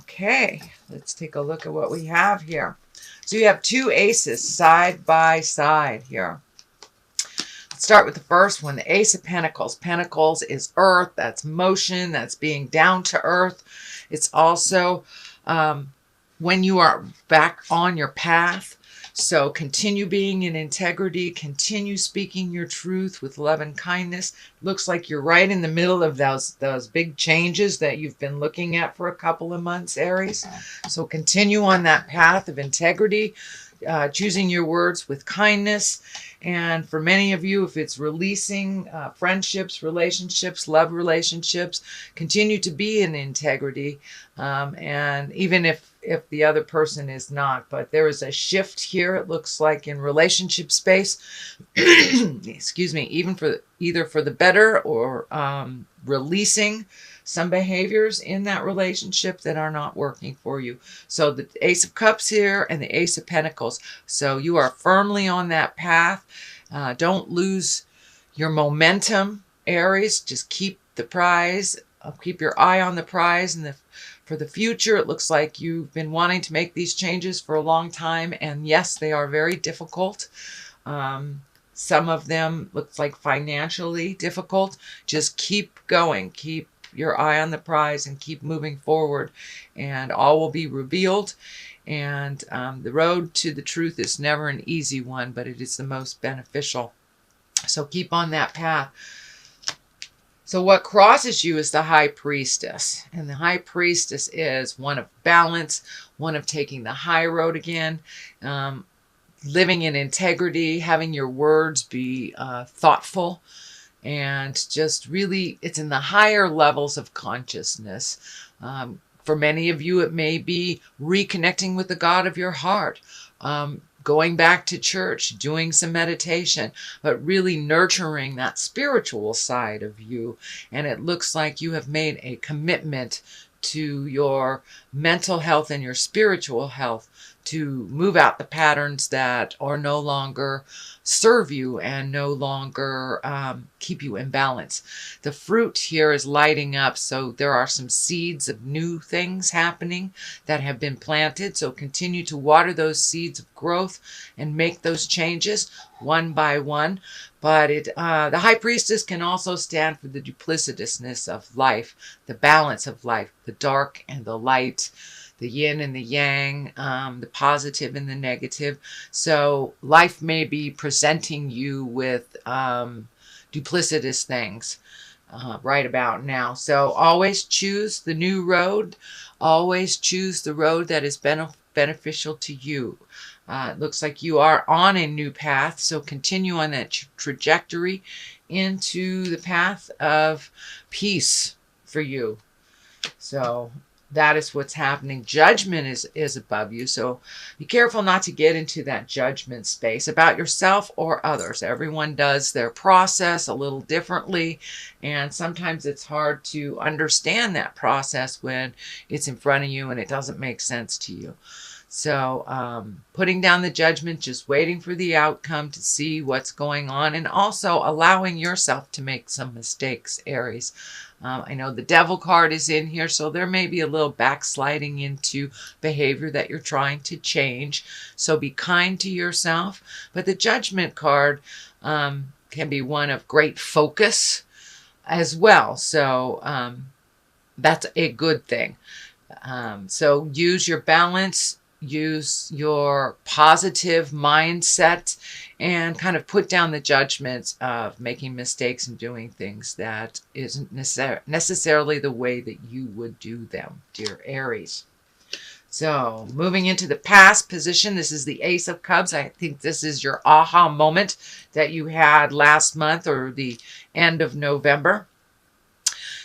Okay, let's take a look at what we have here. So you have two aces side by side here. Let's start with the first one, the Ace of Pentacles. Pentacles is earth, that's motion, that's being down to earth. It's also when you are back on your path. So continue being in integrity, continue speaking your truth with love and kindness. Looks like you're right in the middle of those big changes that you've been looking at for a couple of months, Aries. So continue on that path of integrity, choosing your words with kindness. And for many of you, if it's releasing friendships, relationships, love relationships, continue to be in integrity. And even if the other person is not, but there is a shift here, it looks like, in relationship space, excuse me, either for the better or releasing some behaviors in that relationship that are not working for you. So the Ace of Cups here and the Ace of Pentacles. So you are firmly on that path. Don't lose your momentum, Aries. Just keep the prize. Keep your eye on the prize. And for the future, it looks like you've been wanting to make these changes for a long time. And yes, they are very difficult. Some of them looks like financially difficult. Just keep going. Keep your eye on the prize and keep moving forward, and all will be revealed. And the road to the truth is never an easy one, but it is the most beneficial. So keep on that path. So what crosses you is the High Priestess. And the High Priestess is one of balance, one of taking the high road again, living in integrity, having your words be thoughtful, and just really, it's in the higher levels of consciousness. For many of you, it may be reconnecting with the God of your heart, going back to church, doing some meditation, but really nurturing that spiritual side of you. And it looks like you have made a commitment to your mental health and your spiritual health to move out the patterns that are no longer serve you and no longer keep you in balance. The fruit here is lighting up, so there are some seeds of new things happening that have been planted. So continue to water those seeds of growth and make those changes one by one. But the High Priestess can also stand for the duplicitousness of life, the balance of life, the dark and the light, the yin and the yang, the positive and the negative. So life may be presenting you with duplicitous things right about now. So always choose the new road. Always choose the road that is beneficial to you. It looks like you are on a new path, so continue on that trajectory into the path of peace for you. So that is what's happening. Judgment is above you, so be careful not to get into that judgment space about yourself or others. Everyone does their process a little differently, and sometimes it's hard to understand that process when it's in front of you and it doesn't make sense to you. So putting down the judgment, just waiting for the outcome to see what's going on, and also allowing yourself to make some mistakes, Aries. I know the Devil card is in here, so there may be a little backsliding into behavior that you're trying to change. So be kind to yourself. But the Judgment card can be one of great focus as well. So that's a good thing. So use your balance, use your positive mindset, and kind of put down the judgments of making mistakes and doing things that isn't necessarily the way that you would do them, dear Aries. So moving into the past position, this is the Ace of Cups. I think this is your aha moment that you had last month or the end of November.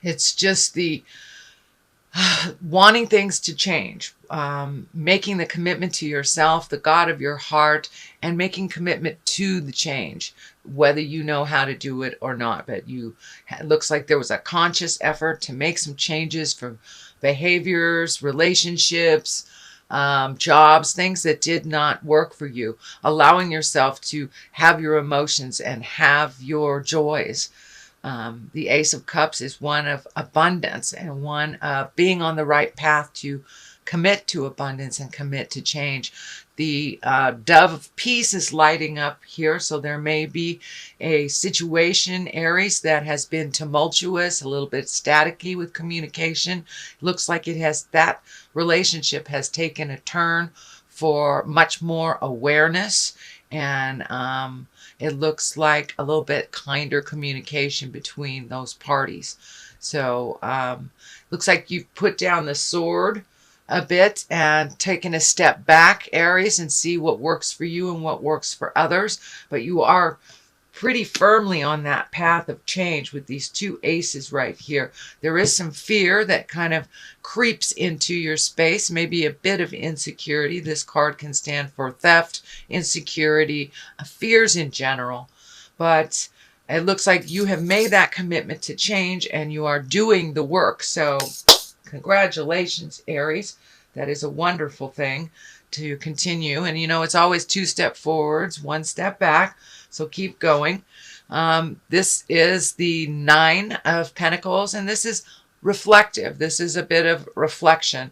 It's just the wanting things to change, making the commitment to yourself, the God of your heart, and making commitment to the change, whether you know how to do it or not. But it looks like there was a conscious effort to make some changes from behaviors, relationships, jobs, things that did not work for you, allowing yourself to have your emotions and have your joys. The Ace of Cups is one of abundance and one of being on the right path to commit to abundance and commit to change. The Dove of Peace is lighting up here, so there may be a situation, Aries, that has been tumultuous, a little bit staticky with communication. Looks like that relationship has taken a turn for much more awareness, and it looks like a little bit kinder communication between those parties. So looks like you've put down the sword a bit and taken a step back, Aries, and see what works for you and what works for others. But you are pretty firmly on that path of change with these two aces right here. There is some fear that kind of creeps into your space, maybe a bit of insecurity. This card can stand for theft, insecurity, fears in general. But it looks like you have made that commitment to change and you are doing the work. So congratulations, Aries. That is a wonderful thing to continue. And you know, it's always 2 steps forwards, 1 step back. So keep going. This is the 9 of Pentacles, and this is reflective. This is a bit of reflection.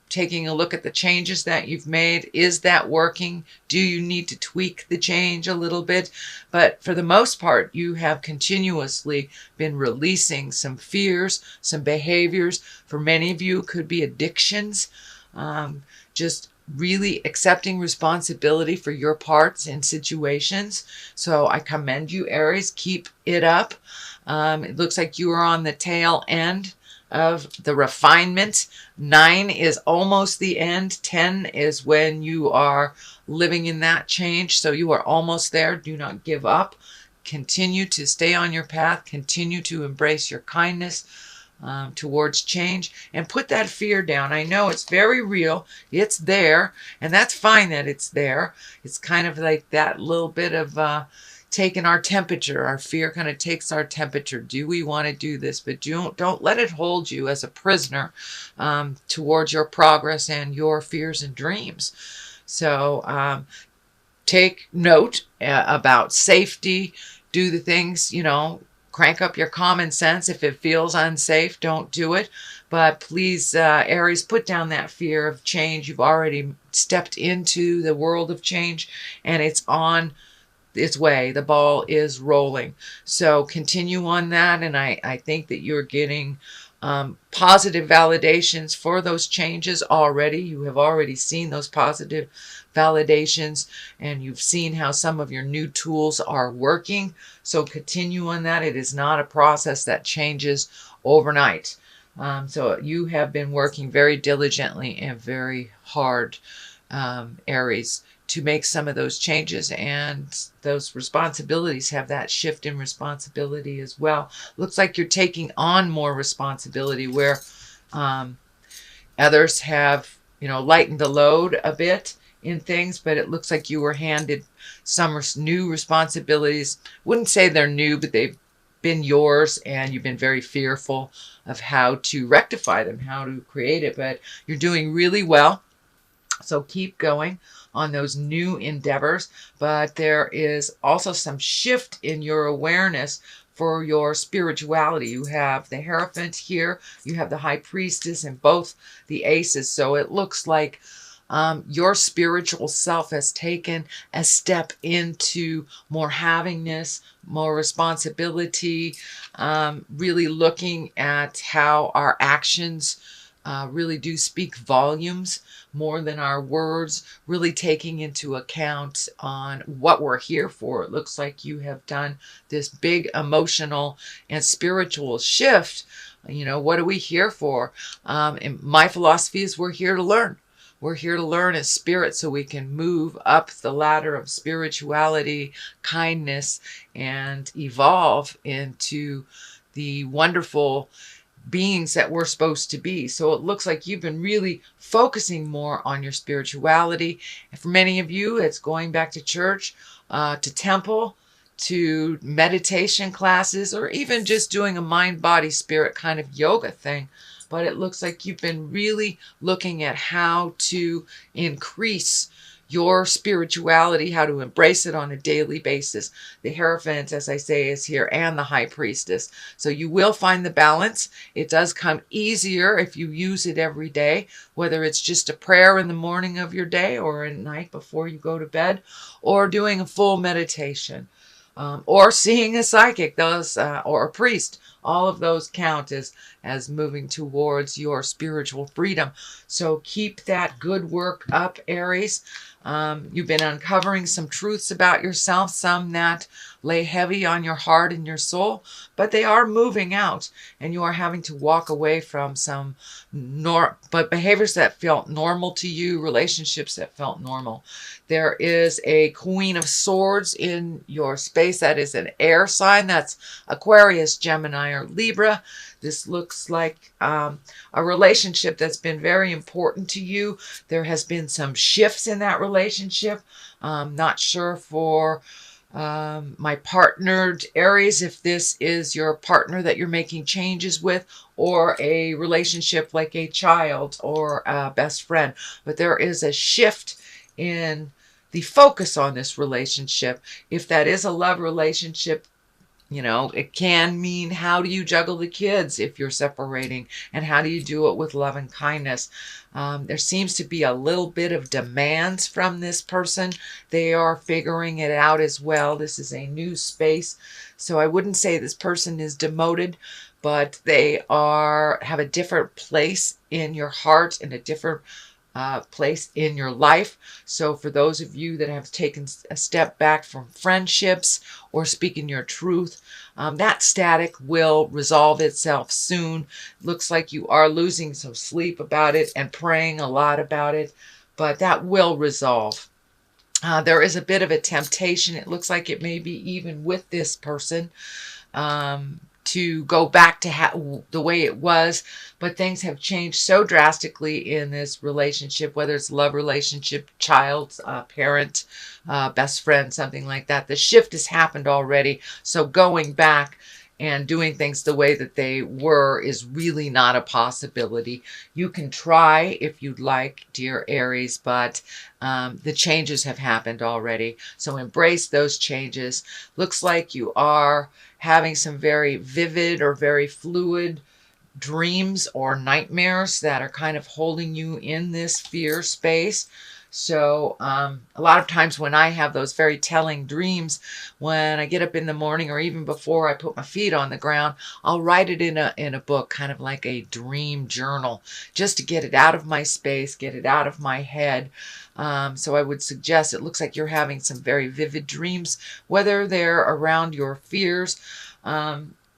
Taking a look at the changes that you've made. Is that working? Do you need to tweak the change a little bit? But for the most part, you have continuously been releasing some fears, some behaviors. For many of you, it could be addictions. Just really accepting responsibility for your parts in situations. So I commend you, Aries. Keep it up. It looks like you are on the tail end of the refinement. 9 is almost the end. 10 is when you are living in that change. So you are almost there. Do not give up. Continue to stay on your path. Continue to embrace your kindness towards change and put that fear down. I know it's very real. It's there, and that's fine that it's there. It's kind of like that little bit of taking our temperature. Our fear kind of takes our temperature. Do we want to do this? But don't let it hold you as a prisoner towards your progress and your fears and dreams. So take note about safety. Do the things, you know, crank up your common sense. If it feels unsafe, don't do it. But please, Aries, put down that fear of change. You've already stepped into the world of change, and it's on its way. The ball is rolling. So continue on that, and I think that you're getting positive validations for those changes already. You have already seen those positive validations, and you've seen how some of your new tools are working. So continue on that. It is not a process that changes overnight. So you have been working very diligently and very hard, Aries, to make some of those changes, and those responsibilities have that shift in responsibility as well. Looks like you're taking on more responsibility where others have, you know, lightened the load a bit in things, but it looks like you were handed some new responsibilities. Wouldn't say they're new, but they've been yours, and you've been very fearful of how to rectify them, how to create it, but you're doing really well. So keep going on those new endeavors. But there is also some shift in your awareness for your spirituality. You have the Hierophant here, you have the High Priestess, and both the aces. So it looks like your spiritual self has taken a step into more havingness, more responsibility, really looking at how our actions really do speak volumes more than our words, really taking into account on what we're here for. It looks like you have done this big emotional and spiritual shift. You know, what are we here for? And my philosophy is we're here to learn. We're here to learn as spirit so we can move up the ladder of spirituality, kindness, and evolve into the wonderful beings that we're supposed to be. So it looks like you've been really focusing more on your spirituality. And for many of you, it's going back to church, to temple, to meditation classes, or even just doing a mind, body, spirit kind of yoga thing. But it looks like you've been really looking at how to increase your spirituality, how to embrace it on a daily basis. The Hierophant, as I say, is here, and the High Priestess. So you will find the balance. It does come easier if you use it every day, whether it's just a prayer in the morning of your day or at night before you go to bed, or doing a full meditation, or seeing a psychic, or a priest. All of those count as moving towards your spiritual freedom. So keep that good work up, Aries. You've been uncovering some truths about yourself, some that lay heavy on your heart and your soul, but they are moving out, and you are having to walk away from some behaviors that felt normal to you, relationships that felt normal. There is a Queen of Swords in your space. That is an air sign. That's Aquarius, Gemini, or Libra. This looks like a relationship that's been very important to you. There has been some shifts in that relationship. Not sure for my partnered Aries, if this is your partner that you're making changes with, or a relationship like a child or a best friend. But there is a shift in the focus on this relationship. If that is a love relationship, it can mean, how do you juggle the kids if you're separating, and how do you do it with love and kindness? There seems to be a little bit of demands from this person. They are figuring it out as well. This is a new space, so I wouldn't say this person is demoted, but they have a different place in your heart and a different place in your life. So for those of you that have taken a step back from friendships or speaking your truth, that static will resolve itself soon. Looks like you are losing some sleep about it and praying a lot about it, but that will resolve. There is a bit of a temptation. It looks like it may be even with this person, to go back to the way it was, but things have changed so drastically in this relationship, whether it's love relationship, child, parent, best friend, something like that. The shift has happened already, so going back and doing things the way that they were is really not a possibility. You can try if you'd like, dear Aries, but the changes have happened already. So embrace those changes. Looks like you are having some very vivid or very fluid dreams or nightmares that are kind of holding you in this fear space. So a lot of times when I have those very telling dreams, when I get up in the morning or even before I put my feet on the ground, I'll write it in a book, kind of like a dream journal, just to get it out of my space, get it out of my head. So I would suggest, it looks like you're having some very vivid dreams, whether they're around your fears.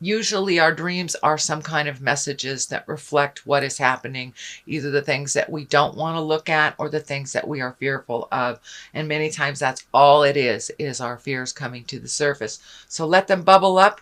Usually our dreams are some kind of messages that reflect what is happening, either the things that we don't want to look at or the things that we are fearful of. And many times that's all it is our fears coming to the surface. So let them bubble up,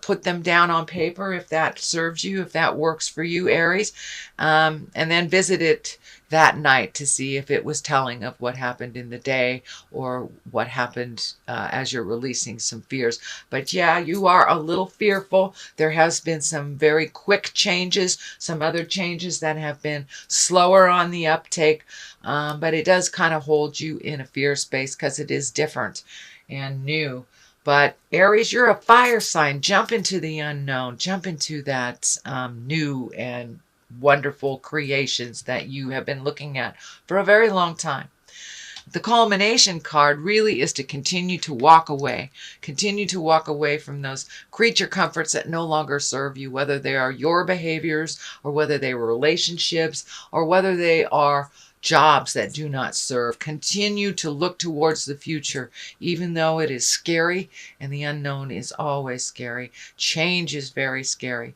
put them down on paper if that serves you, if that works for you, Aries, and then visit it that night to see if it was telling of what happened in the day or what happened as you're releasing some fears. But yeah, you are a little fearful. There has been some very quick changes, some other changes that have been slower on the uptake, but it does kind of hold you in a fear space because it is different and new. But Aries, you're a fire sign. Jump into the unknown. Jump into that new and wonderful creations that you have been looking at for a very long time. The culmination card really is to continue to walk away. Continue to walk away from those creature comforts that no longer serve you, whether they are your behaviors or whether they were relationships or whether they are jobs that do not serve. Continue to look towards the future, even though it is scary, and the unknown is always scary. Change is very scary.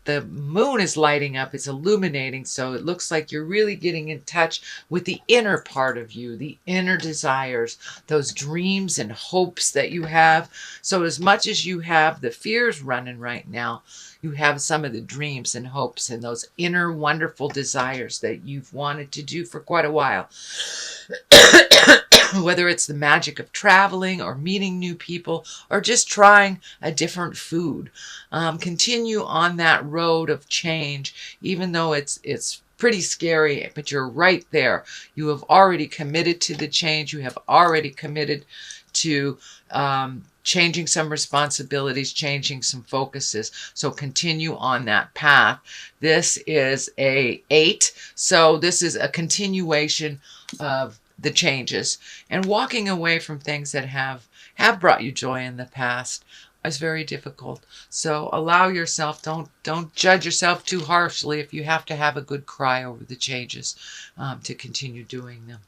The moon is lighting up, it's illuminating, so it looks like you're really getting in touch with the inner part of you, the inner desires, those dreams and hopes that you have. So as much as you have the fears running right now, you have some of the dreams and hopes and those inner wonderful desires that you've wanted to do for quite a while. Whether it's the magic of traveling or meeting new people or just trying a different food. Continue on that road of change, even though it's pretty scary, but you're right there. You have already committed to the change. You have already committed to changing some responsibilities, changing some focuses. So continue on that path. This is a 8. So this is a continuation of the changes and walking away from things that have brought you joy in the past is very difficult. So allow yourself, don't judge yourself too harshly if you have to have a good cry over the changes to continue doing them.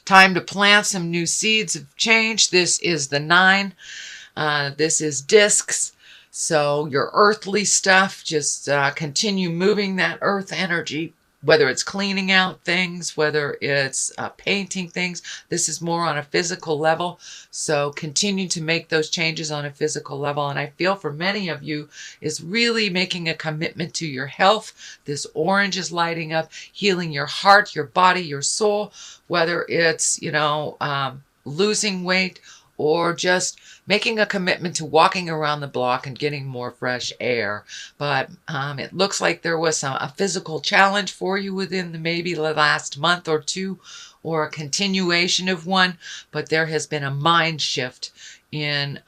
Time to plant some new seeds of change. This is the 9. This is discs. So your earthly stuff, just continue moving that earth energy, whether it's cleaning out things, whether it's painting things. This is more on a physical level. So continue to make those changes on a physical level. And I feel for many of you is really making a commitment to your health. This orange is lighting up, healing your heart, your body, your soul, whether it's, losing weight or just making a commitment to walking around the block and getting more fresh air. But it looks like there was a physical challenge for you within maybe the last month or two, or a continuation of one, but there has been a mind shift in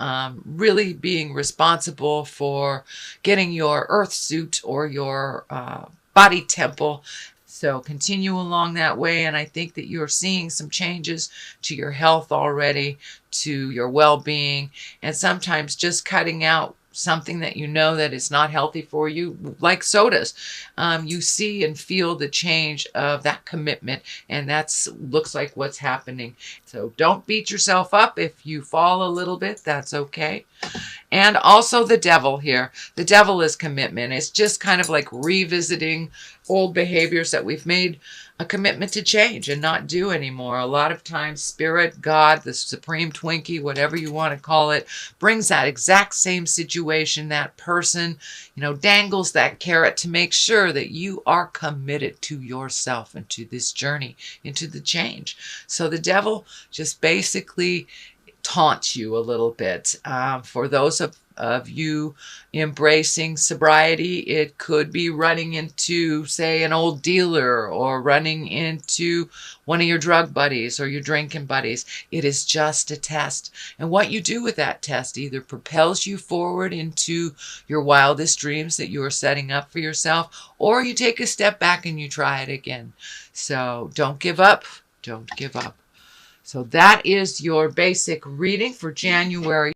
really being responsible for getting your earth suit or your body temple. So continue along that way, and I think that you're seeing some changes to your health already, to your well-being, and sometimes just cutting out something that you know that is not healthy for you, like sodas. You see and feel the change of that commitment, and that's looks like what's happening. So don't beat yourself up if you fall a little bit. That's okay. And also the devil here. The devil is commitment. It's just kind of like revisiting old behaviors that we've made a commitment to change and not do anymore. A lot of times Spirit, God, the Supreme Twinkie, whatever you want to call it, brings that exact same situation, that person, dangles that carrot to make sure that you are committed to yourself and to this journey, into the change. So the devil just basically taunts you a little bit. For those of you embracing sobriety, it could be running into, say, an old dealer or running into one of your drug buddies or your drinking buddies. It is just a test. And what you do with that test either propels you forward into your wildest dreams that you are setting up for yourself, or you take a step back and you try it again. So don't give up. Don't give up. So that is your basic reading for January